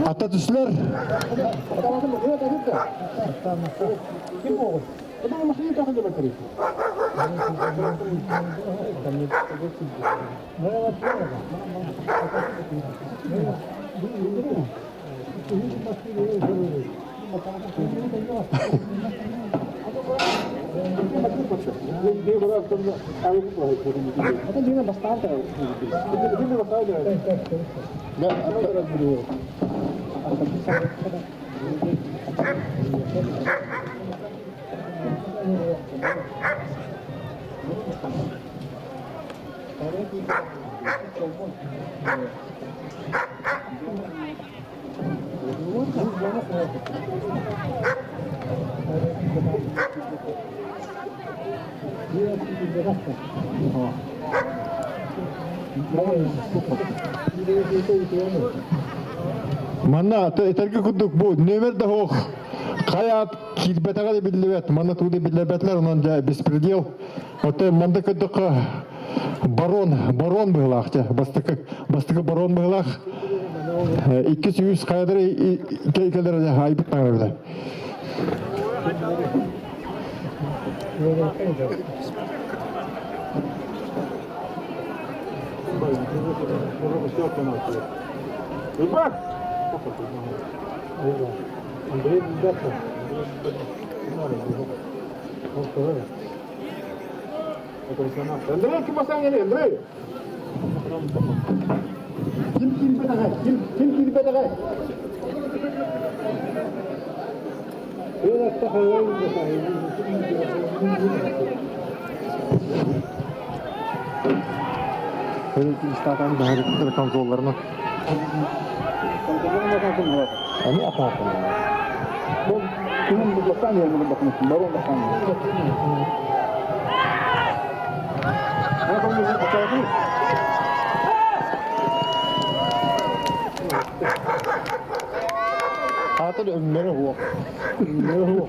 Atatüsler. Kim bu? Ama masayı takınca bakıyor. Manna terki kuduk bu nömer de hoch. Kayap kilbetaga da billebet. Manna tuğda billebetler ondan ja bespredel. Ote manda kuduk baron bıhlak. Bastıkı baron bıhlak. 200 kayadır kelere ayıp tanrıda. Bak. Андрей Дудаков. Андрей, kim basan geliyor Anдрей? Kim kilbetagay? Kim kilbetagay? Öyle takayım da İstadan da hareketli konsollarına. Ini apa? Bu kimin bu basan yerine bakmışsın. Baron basan. Ne yapıyorsun? Açalım. Atı da ömrü o. Ömrü o.